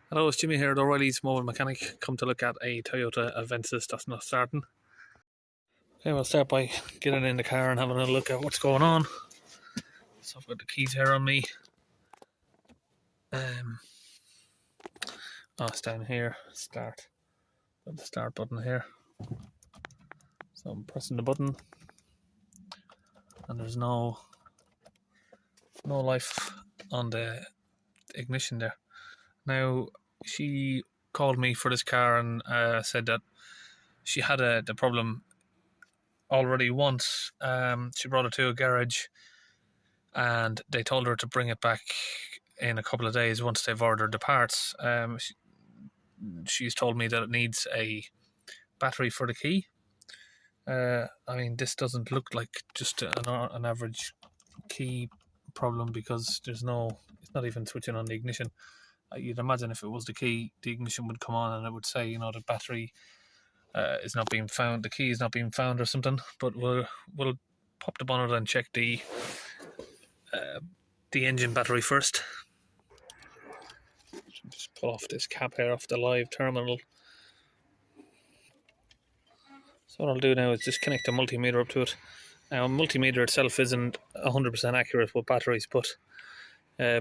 Hello, it's Jimmy here, the O'Reilly's mobile mechanic. Come to look at a Toyota Avensis that's not starting. Okay, we'll start by getting in the car and having a look at what's going on. So I've got the keys here on me. It's down here. Start. Got the start button here. So I'm pressing the button, and there's no life on the ignition there. Now, she called me for this car and said that she had the problem already once. She brought it to a garage and they told her to bring it back in a couple of days once they've ordered the parts. She's told me that it needs a battery for the key. I mean, this doesn't look like just an average key problem, because it's not even switching on the ignition. You'd imagine if it was the key, the ignition would come on and it would say, the battery is not being found, the key is not being found or something. But we'll pop the bonnet and check the engine battery first. Just pull off this cap here off the live terminal. So what I'll do now is just connect the multimeter up to it. Now, a multimeter itself isn't 100% accurate with batteries, but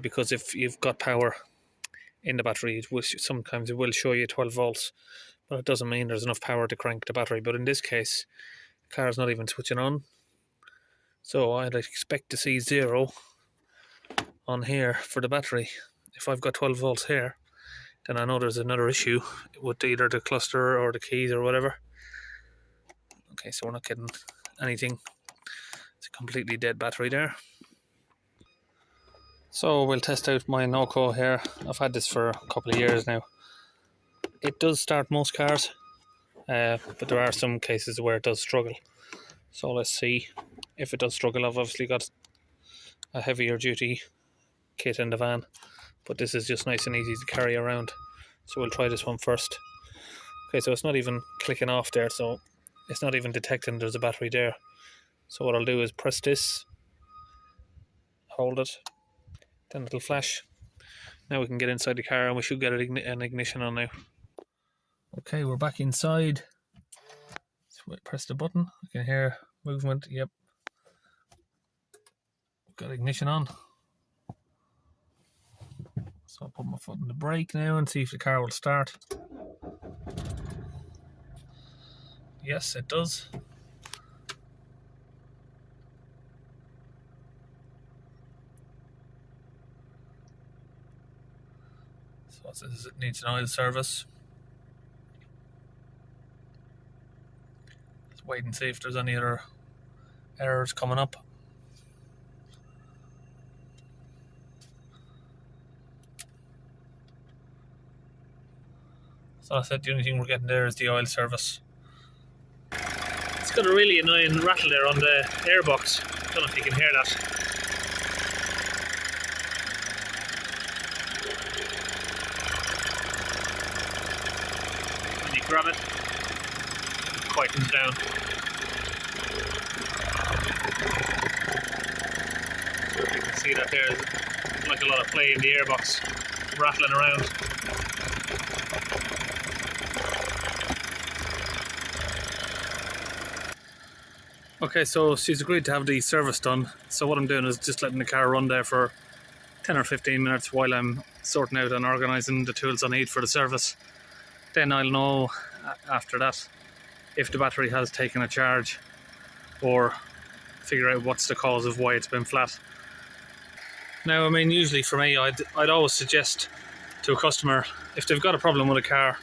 because if you've got power in the battery, sometimes it will show you 12 volts, but it doesn't mean there's enough power to crank the battery. But in this case, the car is not even switching on, so I'd expect to see 0 on here for the battery. If I've got 12 volts here, then I know there's another issue with either the cluster or the keys or whatever. Okay, so we're not getting anything. It's a completely dead battery there. So we'll test out my Noco here. I've had this for a couple of years now. It does start most cars, but there are some cases where it does struggle. So let's see if it does struggle. I've obviously got a heavier duty kit in the van, but this is just nice and easy to carry around. So we'll try this one first. Okay, so it's not even clicking off there, so it's not even detecting there's a battery there. So what I'll do is press this, hold it, then it'll flash. Now we can get inside the car and we should get an ignition on now. Okay, we're back inside. So press the button, I can hear movement, yep. Got ignition on. So I'll put my foot on the brake now and see if the car will start. Yes, it does. So it says it needs an oil service. Let's wait and see if there's any other errors coming up. So I said the only thing we're getting there is the oil service. It's got a really annoying rattle there on the airbox. Don't know if you can hear that. When you grab it, it quietens down. You can see that there's like a lot of play in the airbox, rattling around. Okay, so she's agreed to have the service done. So what I'm doing is just letting the car run there for 10 or 15 minutes while I'm sorting out and organising the tools I need for the service. Then I'll know after that if the battery has taken a charge, or figure out what's the cause of why it's been flat. Now, I mean, usually for me, I'd always suggest to a customer, if they've got a problem with a car,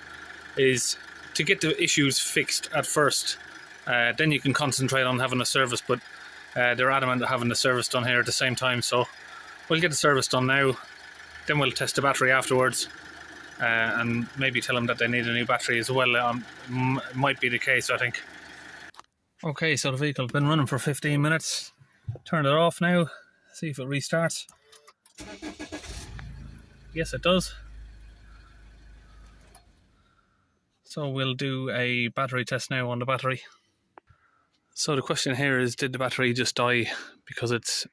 is to get the issues fixed at first. Then you can concentrate on having a service, but they're adamant of having the service done here at the same time. So we'll get the service done now, then we'll test the battery afterwards, and maybe tell them that they need a new battery as well. Might be the case, I think. Okay, so the vehicle's been running for 15 minutes. Turn it off now, see if it restarts. Yes, it does. So we'll do a battery test now on the battery. So the question here is, did the battery just die because it's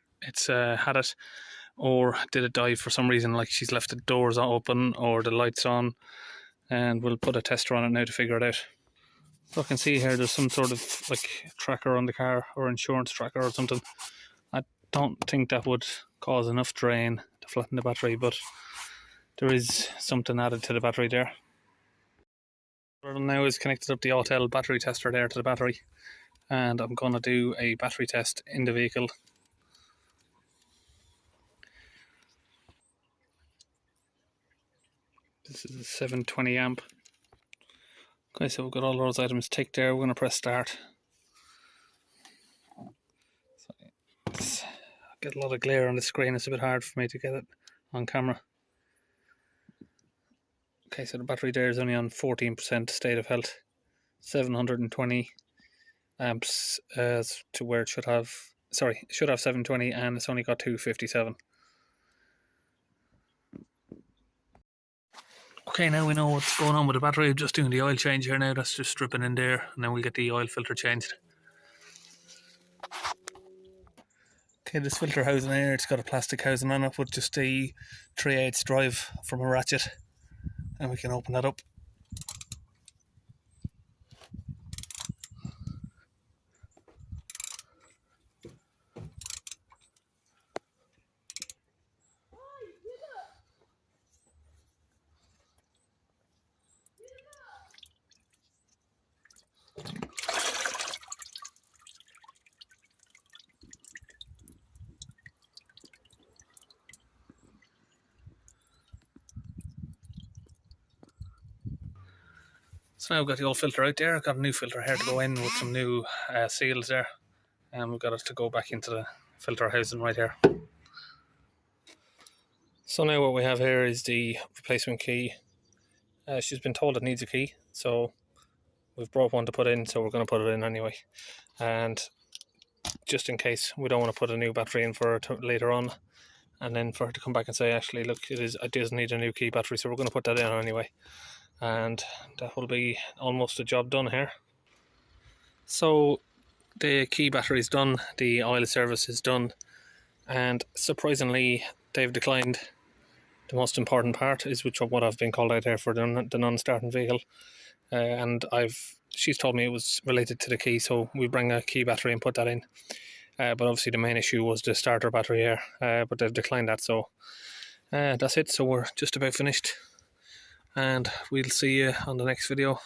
had it, or did it die for some reason, like she's left the doors open or the lights on? And we'll put a tester on it now to figure it out. So I can see here there's some sort of like tracker on the car, or insurance tracker or something. I don't think that would cause enough drain to flatten the battery, but there is something added to the battery there. What I'm now is connected up the Autel battery tester there to the battery, and I'm going to do a battery test in the vehicle. This is a 720 amp. Okay, so we've got all those items ticked there. We're going to press start. So get a lot of glare on the screen. It's a bit hard for me to get it on camera. Okay, so the battery there is only on 14% state of health. 720 amps to where it should have. Sorry, it should have 720, and it's only got 257. Okay, now we know what's going on with the battery. I'm just doing the oil change here now. That's just stripping in there, and then we'll get the oil filter changed. Okay, this filter housing here, it's got a plastic housing on it with just a 3/8 drive from a ratchet, and we can open that up. So now we've got the old filter out there. I've got a new filter here to go in with some new seals there, and we've got it to go back into the filter housing right here. So now what we have here is the replacement key. She's been told it needs a key, so we've brought one to put in, so we're going to put it in anyway. And just in case we don't want to put a new battery in for her later on, and then for her to come back and say, actually, look, it does need a new key battery, so we're going to put that in anyway. And that will be almost a job done here. So the key battery is done, the oil service is done, and surprisingly they've declined the most important part, is which what I've been called out here for, the non-starting vehicle. And she's told me it was related to the key, so we bring a key battery and put that in. But obviously the main issue was the starter battery here, but they've declined that, so that's it. So we're just about finished, and we'll see you on the next video.